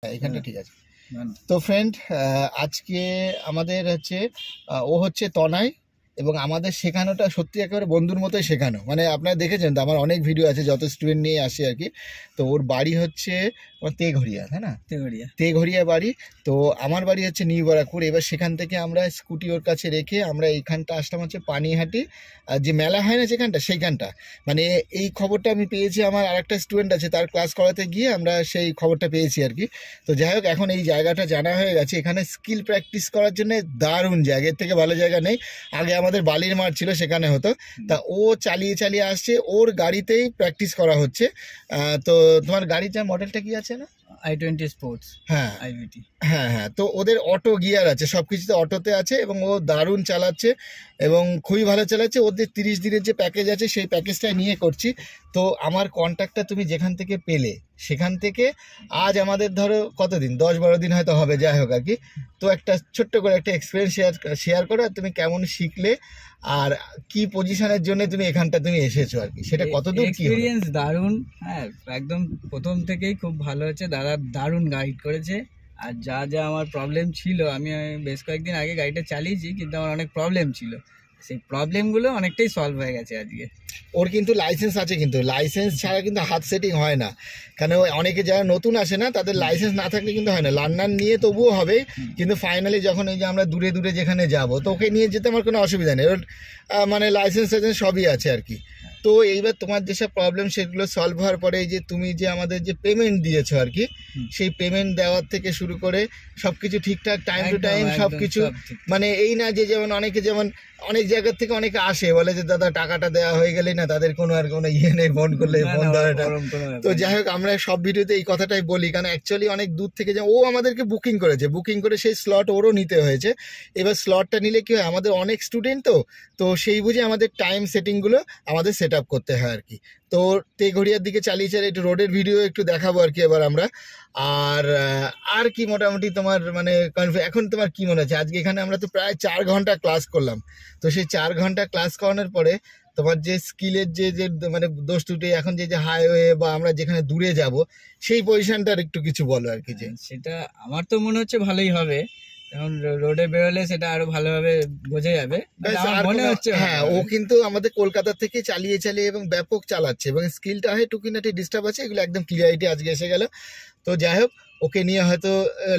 এখানটা ঠিক আছে। তো ফ্রেন্ড, আজকে আমাদের হচ্ছে ও হচ্ছে তনয়, এবং আমাদের শেখানোটা সত্যি একেবারে বন্ধুর মতোই শেখানো। মানে আপনারা দেখেছেন তো, আমার অনেক ভিডিও আছে যত স্টুডেন্ট নিয়ে আসে আর কি। তো ওর বাড়ি হচ্ছে তেঘরিয়া, তাই না? তেঘরিয়া বাড়ি। তো আমার বাড়ি হচ্ছে নিউ ব্যারাকপুর। এবার সেখান থেকে আমরা স্কুটি ওর কাছে রেখে আমরা এইখানটা আসলাম হচ্ছে পানিহাটি, আর যে মেলা হয় না যেখানটা, সেইখানটা। মানে এই খবরটা আমি পেয়েছি, আমার আরেকটা স্টুডেন্ট আছে তার ক্লাস করাতে গিয়ে আমরা সেই খবরটা পেয়েছি আর কি। তো যাই হোক, এখন এই জায়গাটা জানা হয়ে গেছে। এখানে স্কিল প্র্যাকটিস করার জন্য দারুণ জায়গা, এর থেকে ভালো জায়গা নেই। আগে আমাদের বালির মাঠ ছিল, সেখানে হতো। তা ও চালিয়ে চালিয়ে আসছে, ওর গাড়িতেই প্র্যাকটিস করা হচ্ছে। তো তোমার গাড়িটার মডেলটা কি আছে না? i20 sports. হ্যাঁ, IVT। হ্যাঁ। তো ওদের অটো গিয়ার আছে, সব কিছুতে অটোতে আছে, এবং ও দারুণ চালাচ্ছে এবং খুবই ভালো চালাচ্ছে। ওদের 30 দিনের যে প্যাকেজ আছে সেই প্যাকেজটাই নিয়ে করছি। তো আমার কন্ট্যাক্টটা তুমি যেখান থেকে পেলে সেখান থেকে আজ আমাদের ধরো কতদিন, 10-12 দিন হয়তো হবে, যাই হোক আর কি। তো একটা ছোট্ট করে একটা এক্সপিরিয়েন্স শেয়ার করো, আর তুমি কেমন শিখলে আর কি পজিশনের জন্য তুমি এখানটা তুমি এসেছো আর কি, সেটা কতদূর কি এক্সপিরিয়েন্স দারুণ। হ্যাঁ, একদম প্রথম থেকেই খুব ভালো হচ্ছে, দাদা দারুণ গাইড করেছে। আর যা যা আমার প্রবলেম ছিল, আমি বেশ কয়েকদিন আগে গাড়িটা চালিয়েছি, কিন্তু আমার অনেক প্রবলেম ছিল, সেই প্রবলেমগুলো অনেকটাই সলভ হয়ে গেছে আজকে। ওর কিন্তু লাইসেন্স আছে, কিন্তু লাইসেন্স ছাড়া কিন্তু হাত সেটিং হয় না। কারণ অনেকে যারা নতুন আসে না, তাদের লাইসেন্স না থাকলে কিন্তু হয় না। লার্নার নিয়ে তবুও হবে, কিন্তু ফাইনালি যখন এই যে আমরা দূরে দূরে যেখানে যাব, তো ওকে নিয়ে যেতে আমার কোনো অসুবিধা নেই। ওর মানে লাইসেন্স সবই আছে আর কি। তো এইবার তোমার যেসব প্রবলেম সেগুলো সলভ হওয়ার পরে, এই যে তুমি যে আমাদের যে পেমেন্ট দিয়েছো আর কি, সেই পেমেন্ট দেওয়ার থেকে শুরু করে সব কিছু ঠিকঠাক টাইম টু টাইম সব কিছু। মানে এই না যে যেমন অনেকে, যেমন অনেক জায়গার থেকে অনেকে আসে বলে যে দাদা টাকাটা দেওয়া হয়ে গেলেই না, তাদের কোনো আর কোনো ইয়ে নেই, ফোন করলে ফোন দেওয়াটা। তো যাই হোক, আমরা সব ভিডিওতে এই কথাটাই বলি, কারণ অ্যাকচুয়ালি অনেক দূর থেকে ও আমাদেরকে বুকিং করেছে, বুকিং করে সেই স্লট ওরও নিতে হয়েছে। এবার স্লটটা নিলে কি হয়, আমাদের অনেক স্টুডেন্ট, তো সেই বুঝে আমাদের টাইম সেটিংগুলো আমাদের সেট আপ করতে হয় আর কি। তো তেঘরিয়ার দিকে চালিয়ে চালিয়ে একটু রোডের ভিডিও একটু দেখাবো আর কি এবার আমরা। আর কি মোটামুটি তোমার মানে এখন তোমার কি মনে হচ্ছে? আজকে এখানে আমরা তো প্রায় 4 ঘন্টা ক্লাস করলাম। তো সেই 4 ঘন্টা ক্লাস করানোর পরে তোমার যে স্কিলের যে মানে দোষ ত্রুটি, এখন যে হাইওয়ে বা আমরা যেখানে দূরে যাব, সেই পজিশনটার একটু কিছু বলো আর কি। যে সেটা আমার তো মনে হচ্ছে ভালোই হবে, এখন রোডে বেরোলে সেটা আরো ভালোভাবে বোঝা যাবে মনে হচ্ছে। হ্যাঁ, ও কিন্তু আমাদের কলকাতা থেকে চালিয়ে চালিয়ে এবং ব্যাপক চালাচ্ছে, এবং স্কিলটা হয় টুকিনাটি ডিস্টার্ব আছে, এগুলো একদম ক্লিয়ারিটি আজকে এসে গেল। তো যাই হোক, ওকে নিয়ে হয়তো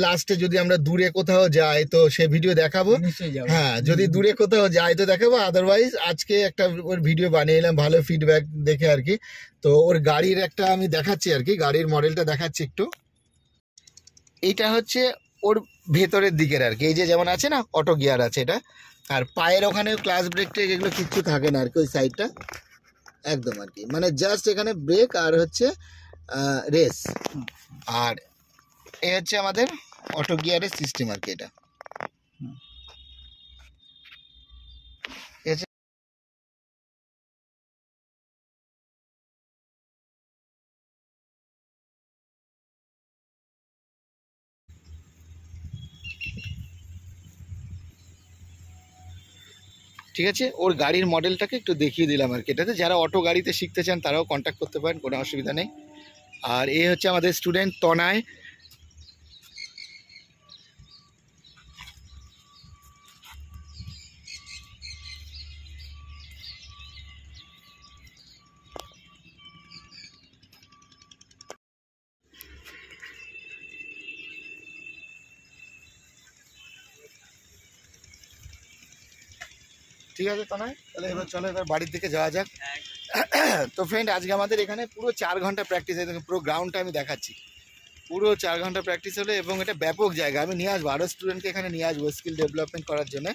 লাস্টে যদি আমরা দূরে কোথাও যাই তো সে ভিডিও দেখাবো। হ্যাঁ, যদি দূরে কোথাও যাই তো দেখাবো, আদারওয়াইজ আজকে একটা ওর ভিডিও বানিয়ে এলাম ভালো ফিডব্যাক দেখে আর কি। তো ওর গাড়ির একটা আমি দেখাচ্ছি আর কি, গাড়ির মডেলটা দেখাচ্ছি একটু। এইটা হচ্ছে ওর ভেতরের দিকের আর কি, এই যে যেমন আছে না অটো গিয়ার আছে এটা, আর পায়ের ওখানে ক্লাস ব্রেক টেক এগুলো কিচ্ছু থাকে না আর কি, ওই সাইডটা একদম আর কি, মানে জাস্ট এখানে ব্রেক আর হচ্ছে রেস। আর এই হচ্ছে আমাদের অটো গিয়ারের সিস্টেম আর কি। এটা ঠিক আছে, ওর গাড়ির মডেলটাকে একটু দেখিয়ে দিলাম আর কি। এটাতে যারা অটো গাড়িতে শিখতে চান তারাও কন্ট্যাক্ট করতে পারেন, কোনো অসুবিধা নেই। আর এ হচ্ছে আমাদের স্টুডেন্ট তনয়। ঠিক আছে তনয়, তাহলে এবার চলো এবার বাড়ির দিকে যাওয়া যাক। তো ফ্রেন্ড, আজকে আমাদের এখানে পুরো 4 ঘন্টা প্র্যাকটিস হয়ে, পুরো গ্রাউন্ডটা আমি দেখাচ্ছি, পুরো 4 ঘন্টা প্র্যাকটিস হলো, এবং এটা ব্যাপক জায়গা। আমি নিয়ে আসবো আরও স্টুডেন্টকে এখানে নিয়ে আসবো স্কিল ডেভেলপমেন্ট করার জন্য।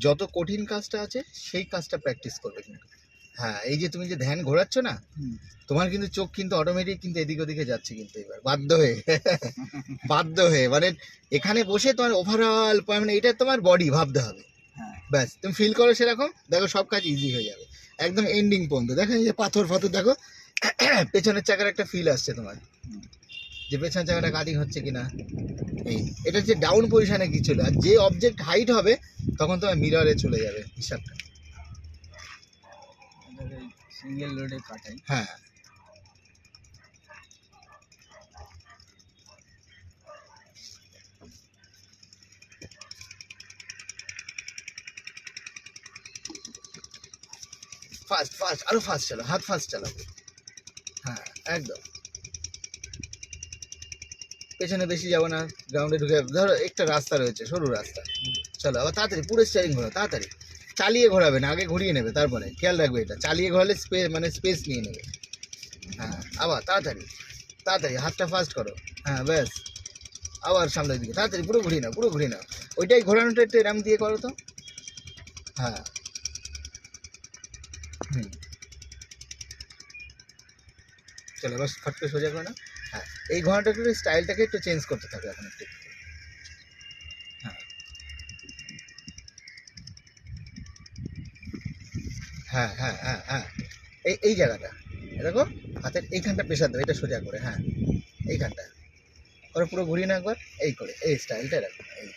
যত কঠিন কাজটা আছে সেই কাজটা প্র্যাকটিস করবে কিন্তু। হ্যাঁ, এই যে তুমি যে ধ্যান ঘোরাচ্ছ না, তোমার কিন্তু চোখ কিন্তু অটোমেটিক কিন্তু এদিক ওদিকে যাচ্ছে কিন্তু এবার বাধ্য হয়ে বাধ্য হয়ে, মানে এখানে বসে তোমার ওভারঅল মানে এটা তোমার বডি ভাবতে হবে। ব্যাস তুমি ফিল করো সেরকম, দেখো সব কাজ ইজি হয়ে যাবে একদম এন্ডিং পর্যন্ত। দেখো এই যে পাথর ফাথর দেখো, পেছনের চাকার একটা ফিল আসছে তোমার, যে পেছনের চাকাটা কাটিং হচ্ছে কিনা। এই এটা হচ্ছে ডাউন পজিশনে কি ছিল, আর যে অবজেক্ট হাইট হবে তখন তোমার মিররে চলে যাবে হিসাবটা। সিঙ্গেল লোডে কাটাই। হ্যাঁ, ফাস্ট ফাস্ট, আরো ফাস্ট চালাও, হাত ফাস্ট চালাও। হ্যাঁ একদম, পেছনে বেশি যাবো না, গ্রাউন্ডে ঢুকে ধরো একটা রাস্তা রয়েছে, সরু রাস্তা, চলো আবার তাড়াতাড়ি পুরো স্টিয়ারিং ঘোরাও, তাড়াতাড়ি চালিয়ে ঘোরাবে না, আগে ঘুরিয়ে নেবে, তারপরে খেয়াল রাখবে এটা চালিয়ে ঘোরালে স্পেস নিয়ে নেবে। হ্যাঁ আবার তাড়াতাড়ি তাড়াতাড়ি হাতটা ফাস্ট করো। হ্যাঁ ব্যাস, আবার সামনের দিকে তাড়াতাড়ি পুরো ঘুরিয়ে নাও, পুরো ঘুরিয়ে নাও, ওইটাই ঘোরানোটা একটু এরাম দিয়ে করো তো। হ্যাঁ হুম, চলো এবার ফট করে সোজা করে নাও। হ্যাঁ, এই ঘোরানোটা একটু স্টাইলটাকে একটু চেঞ্জ করতে থাকবে এখন একটু। হ্যাঁ হ্যাঁ হ্যাঁ হ্যাঁ, এই জায়গাটা দেখো, হাতের এইখানটা প্রেশার দেবে, এটা সোজা করে। হ্যাঁ এইখানটা করে পুরো ঘুরিয়ে না একবার, এই করে এই স্টাইলটা রাখো। এই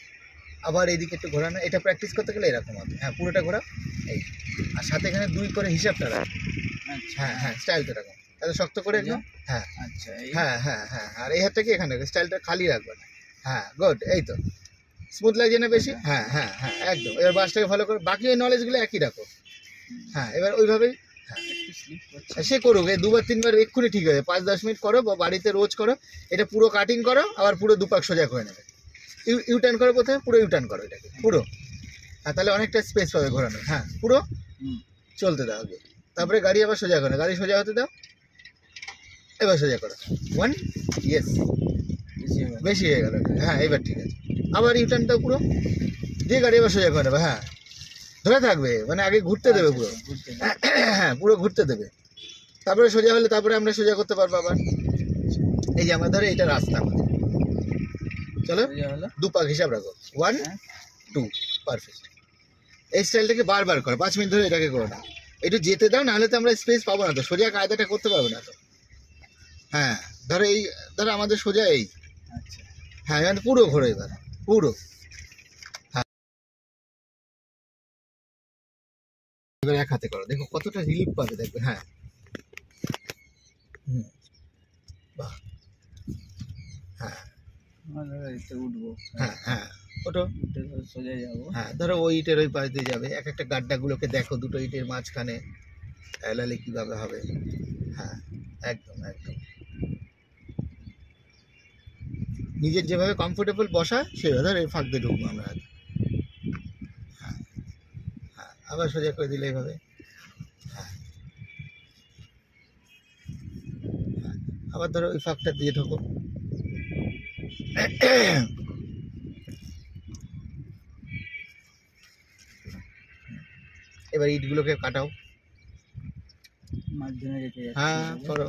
আবার এইদিকে একটু ঘোরানো, এটা প্র্যাকটিস করতে গেলে এরকম হবে। হ্যাঁ পুরোটা ঘোরা, এই আর সাথে এখানে 2 করে হিসাবটা রাখো। হ্যাঁ হ্যাঁ, স্টাইলটা রাখো তাহলে শক্ত করে একদম। হ্যাঁ আচ্ছা, হ্যাঁ হ্যাঁ হ্যাঁ, আর এই হাতটা কি এখানে স্টাইলটা খালি রাখবে না। হ্যাঁ গুড, এই তো স্মুথ লাগছে না বেশি। হ্যাঁ হ্যাঁ হ্যাঁ একদম, এবার বাসটাকে ফলো করো, বাকি ওই নলেজগুলো একই রাখো। হ্যাঁ এবার ওইভাবেই সে করুক, এই 2-3 বার এক্ষুনি ঠিক হয়ে যাবে। 5-10 মিনিট করো বা বাড়িতে রোজ করো, এটা পুরো কাটিং করো, আবার পুরো দুপাক সোজা করে নেবে। ইউটার্ন করো প্রথমে, পুরো ইউটার্ন করো এটাকে পুরো। হ্যাঁ তাহলে অনেকটা স্পেস পাবে ঘোরানো। হ্যাঁ পুরো চলতে দাও আগে, তারপরে গাড়ি আবার সোজা করো, গাড়ি সোজা হতে দাও, এবার সোজা করো। 1 ইয়েস, বেশি হয়ে গেল। হ্যাঁ এবার ঠিক আছে, আবার ইউটার্ন দাও পুরো দিয়ে, গাড়ি আবার সোজা করে নেবে। হ্যাঁ ধরে থাকবে, মানে আগে ঘুরতে দেবে পুরো। হ্যাঁ পুরো ঘুরতে দেবে, তারপরে সোজা হলে তারপরে আমরা সোজা করতে পারবো আবার। এই যে আমার ধরে এটা রাস্তা আমাদের, চলো দুপাক হিসাব রাখো, 1 2 পারফেক্ট। এই স্টাইলটাকে বারবার করো, 5 মিনিট ধরে এটাকে করো না, একটু যেতে দাও, নাহলে তো আমরা স্পেস পাবো না, তো সোজা কায়দাটা করতে পারবো না তো। হ্যাঁ ধরো এই, ধরো আমাদের সোজা এই। হ্যাঁ এবার পুরো ঘোরো, এবার পুরো। এবার এক হাতে করো, দেখো কতটা রিলিফ পাবে, দেখবে। হ্যাঁ হুম, বাহ, হ্যাঁ উঠবো। হ্যাঁ হ্যাঁ ওটো সোজা যাবো। হ্যাঁ ধরো ওই ইটের ওই পাশ দিয়ে যাবে, এক একটা গাড্ডাগুলোকে দেখো, দুটো ইটের মাঝখানে এলালে কিভাবে হবে। হ্যাঁ একদম একদম, নিজের যেভাবে কমফোর্টেবল বসা সেভাবে, ধর এই ফাঁক দিয়ে ঢুকবো আমরা। হ্যাঁ হ্যাঁ, আবার সোজা করে দিলে এইভাবে। হ্যাঁ হ্যাঁ, আবার ধরো ওই ফাঁকটা দিয়ে ঢোকো। এবার ইটগুলোকে কাটাও। মাঝখানে রেখে যাচ্ছি। হ্যাঁ করো,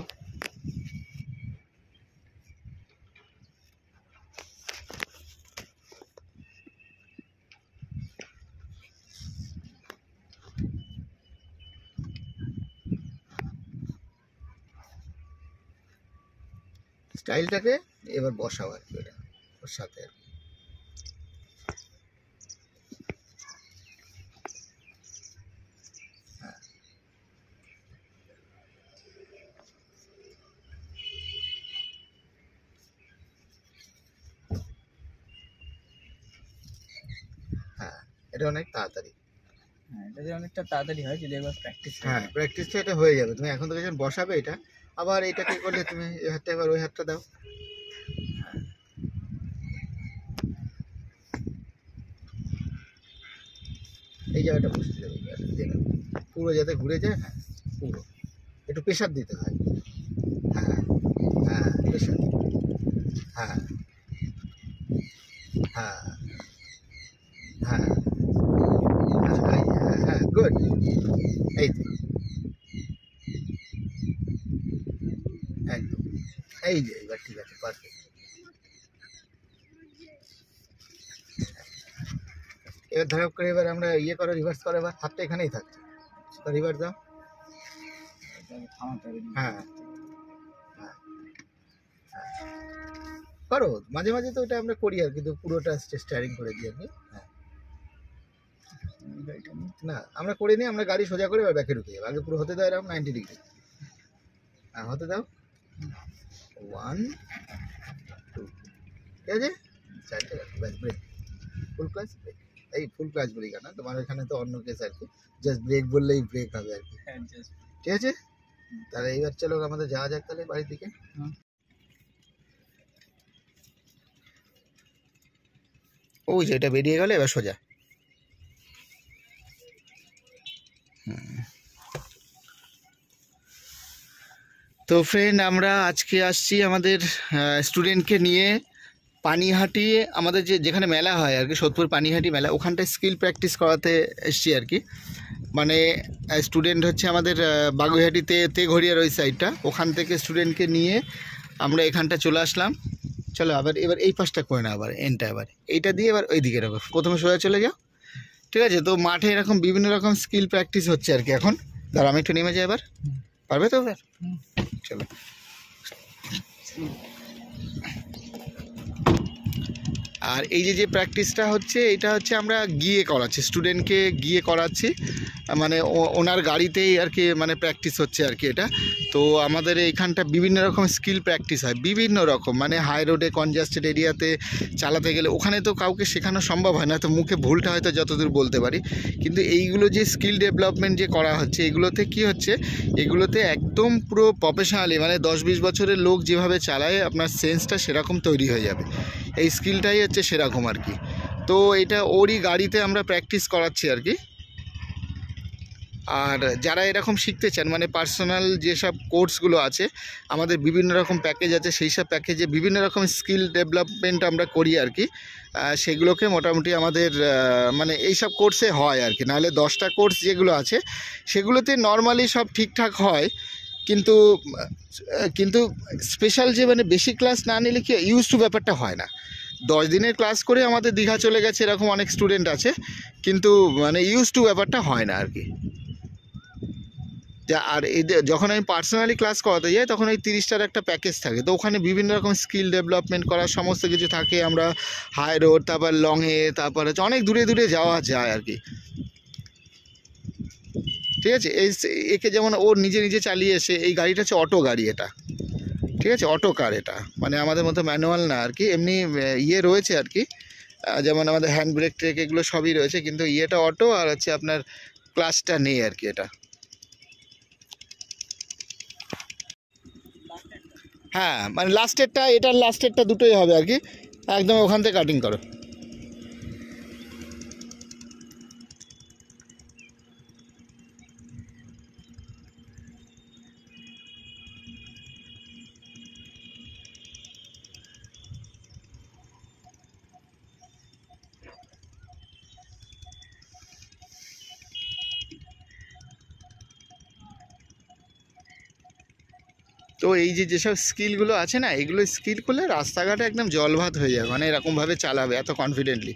স্টাইলটাকে এবার বসাও আর কি এটা ওর সাথে। হ্যাঁ এটা অনেক তাড়াতাড়ি। হ্যাঁ এটা যে অনেকটা তাড়াতাড়ি হয় যদি একবার প্র্যাকটিস। হ্যাঁ প্র্যাকটিসটা এটা হয়ে যাবে, তুমি এখন থেকে যখন বসাবে এটা, আবার এইটাকে করলে তুমি এই হাতটা এবার ওই হাতটা দাও। এই জায়গাটা বসে যাবে পুরো, যাতে ঘুরে যায়। হ্যাঁ পুরো একটু প্রেশার দিতে হয়। হ্যাঁ হ্যাঁ প্রেশার। হ্যাঁ হ্যাঁ হ্যাঁ গুড, এই তো, একদম, এই যে এবার ঠিক আছে, পারফেক্ট। এবার ধরো করে এবার আমরা ইয়ে করো, রিভার্স করো, এবার হাতটা এখানেই থাকছে, রিভার্স দাও। হ্যাঁ হ্যাঁ, করো মাঝে মাঝে, তো ওটা আমরা করি আর কি, তো পুরোটা স্টিয়ারিং করে দিই আর কি। হ্যাঁ, না আমরা করে নিই, আমরা গাড়ি সোজা করে এবার ব্যাকে ঢুকে যাবো, আগে পুরো হতে দাও এরকম 90 ডিগ্রি। হ্যাঁ হতে দাও, 1 2, ঠিক আছে, চারটে ব্যাস, ব্রেক, ফুল ক্লাচ ব্রেক। এই ফুল ক্লাচ বলি কেন, তোমার এখানে তো অন্য কেস আর কি, জাস্ট ব্রেক বললেই ব্রেক হবে আর কি, ঠিক আছে। তাহলে এইবার চলো আমাদের যাওয়া যাক তাহলে বাড়ির দিকে। ওই যে এটা বেরিয়ে গেলে এবার সোজা। তো ফ্রেন্ড, আমরা আজকে আসছি আমাদের স্টুডেন্টকে নিয়ে পানিহাটি, আমাদের যেখানে মেলা হয় আর কি, সোদপুর পানিহাটি মেলা, ওখানটায় স্কিল প্র্যাকটিস করাতে এসছি আর কি। মানে স্টুডেন্ট হচ্ছে আমাদের বাগুইহাটিতে তেঘরিয়ার ওই সাইডটা, ওখান থেকে স্টুডেন্টকে নিয়ে আমরা এখানটা চলে আসলাম। চলো এবার এই পাশটা করে না, আবার এনটা এবার এইটা দিয়ে এবার ওই দিকে রাখো, প্রথমে সোজা চলে যাও, ঠিক আছে। তো মাঠে এরকম বিভিন্ন রকম স্কিল প্র্যাকটিস হচ্ছে আর কি এখন। দাঁড়া আমি একটু নেমে যাই, এবার পারবে তো এবার, চলো। আর এই যে প্র্যাকটিসটা হচ্ছে, এটা হচ্ছে আমরা গিয়ে করাচ্ছি, স্টুডেন্টকে গিয়ে করাচ্ছি, মানে ওনার গাড়িতেই আর কি, মানে প্র্যাকটিস হচ্ছে আর কি এটা। তো আমাদের এইখানটা বিভিন্ন রকম স্কিল প্র্যাকটিস হয়, বিভিন্ন রকম, মানে হাই রোডে কনজাস্টেড এরিয়াতে চালাতে গেলে ওখানে তো কাউকে শেখানো সম্ভব হয় না, তো মুখে ভুলটা হয়তো যতদূর বলতে পারি, কিন্তু এইগুলো যে স্কিল ডেভেলপমেন্ট যে করা হচ্ছে, এগুলোতে কি হচ্ছে, এগুলোতে একদম পুরো প্রফেশনালি, মানে 10-20 বছরের লোক যেভাবে চালায় আপনার সেন্সটা সেরকম তৈরি হয়ে যাবে, এই স্কিলটাই হচ্ছে সেরকম আর কি। তো এটা ওরই গাড়িতে আমরা প্র্যাকটিস করাচ্ছি আর কি। আর যারা এরকম শিখতে চান, মানে পার্সোনাল যেসব কোর্সগুলো আছে, আমাদের বিভিন্ন রকম প্যাকেজ আছে, সেই সব প্যাকেজে বিভিন্ন রকম স্কিল ডেভেলপমেন্ট আমরা করি আর কি। সেগুলোকে মোটামুটি আমাদের মানে এইসব কোর্সে হয় আর কি, নাহলে 10টা কোর্স যেগুলো আছে সেগুলোতে নর্মালি সব ঠিকঠাক হয়, কিন্তু কিন্তু স্পেশাল যে মানে বেশি ক্লাস না নিলে কি ইউজ টু ব্যাপারটা হয় না। 10 দিনের ক্লাস করে আমাদের দীঘা চলে গেছে এরকম অনেক স্টুডেন্ট আছে, কিন্তু মানে ইউজ টু ব্যাপারটা হয় না আর কি। আর এদের যখন আমি পার্সোনালি ক্লাস করাতে যাই, তখন ওই 30টার একটা প্যাকেজ থাকে, তো ওখানে বিভিন্ন রকম স্কিল ডেভেলপমেন্ট করার সমস্ত কিছু থাকে। আমরা হাই রোড, তারপর লংয়ে, তারপর হচ্ছে অনেক দূরে দূরে যাওয়া যায় আর কি, ঠিক আছে। একে যেমন ওর নিজে নিজে চালিয়ে এসে, এই গাড়িটা হচ্ছে অটো গাড়ি এটা, ঠিক আছে, অটো কার এটা, মানে আমাদের মতো ম্যানুয়াল না আর কি, এমনি ইয়ে রয়েছে আর কি, যেমন আমাদের হ্যান্ড ব্রেক ট্রেক এগুলো সবই রয়েছে, কিন্তু ইয়েটা অটো, আর হচ্ছে আপনার ক্লাচটা নেই আর কি এটা। হ্যাঁ, মানে লাস্টেরটা, এটার লাস্টেরটা দুটোই হবে আর কি, একদম ওখান থেকে কাটিং করো। তো এই যেসব স্কিলগুলো আছে না, এগুলো স্কিল করলে রাস্তাঘাটে একদম জলভাত হয়ে যাবে, মানে এরকমভাবে চালাবে এত কনফিডেন্টলি।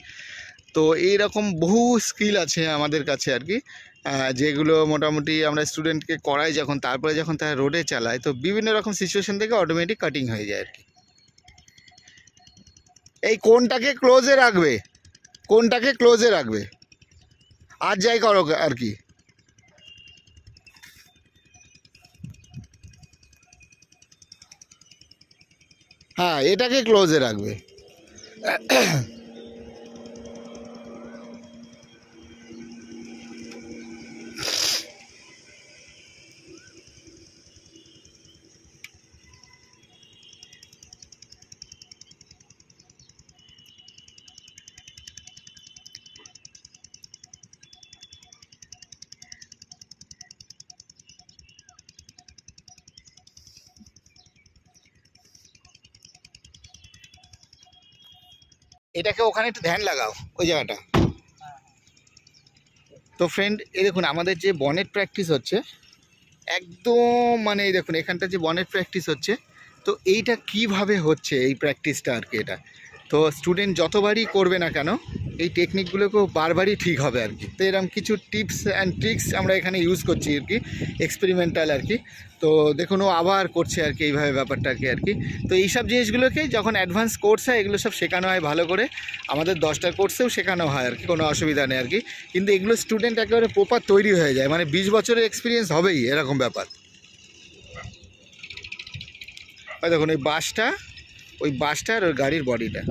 তো এইরকম বহু স্কিল আছে আমাদের কাছে আর কি, যেগুলো মোটামুটি আমরা স্টুডেন্টকে করাই যখন, তারপরে যখন তারা রোডে চালায়, তো বিভিন্ন রকম সিচুয়েশন থেকে অটোমেটিক কাটিং হয়ে যায় আর কি। এই কোনটাকে ক্লোজে রাখবে, কোনটাকে ক্লোজে রাখবে, আর যাই করো আর কি। হ্যাঁ, এটাকে ক্লোজে রাখবে। এটাকে ওখানে একটু ধ্যান লাগাও, ওই জায়গাটা। তো ফ্রেন্ড এই দেখুন আমাদের যে বনেট প্র্যাকটিস হচ্ছে একদম মানে এই দেখুন এখানটা যে বনেট প্র্যাকটিস হচ্ছে, তো এইটা কিভাবে হচ্ছে এই প্র্যাকটিসটা আর কি। এটা তো স্টুডেন্ট যতবারই করবে না কেন এই টেকনিকগুলোকেও বারবারই ঠিক হবে আর কি। তো এরকম কিছু টিপস অ্যান্ড ট্রিক্স আমরা এখানে ইউজ করছি আর কি, এক্সপেরিমেন্টাল আর কি। তো দেখুন ও আবার করছে আর কি এইভাবে ব্যাপারটাকে আর কি। তো এইসব জিনিসগুলোকে যখন অ্যাডভান্স কোর্স হয় এগুলো সব শেখানো হয় ভালো করে, আমাদের 10টার কোর্সেও শেখানো হয় আর কি, কোনো অসুবিধা নেই আর কি। কিন্তু এগুলো স্টুডেন্ট একেবারে প্রপার তৈরি হয়ে যায়, মানে 20 বছরের এক্সপিরিয়েন্স হবেই এরকম ব্যাপার। ওই দেখুন ওই বাসটা আর ওই গাড়ির বডিটা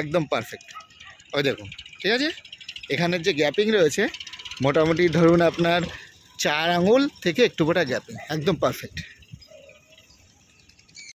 একদম পারফেক্ট। ওই দেখুন ঠিক আছে, এখানের যে গ্যাপিং রয়েছে মোটামুটি ধরুন আপনার 4 আঙুল থেকে একটু গোটা গ্যাপিং, একদম পারফেক্ট।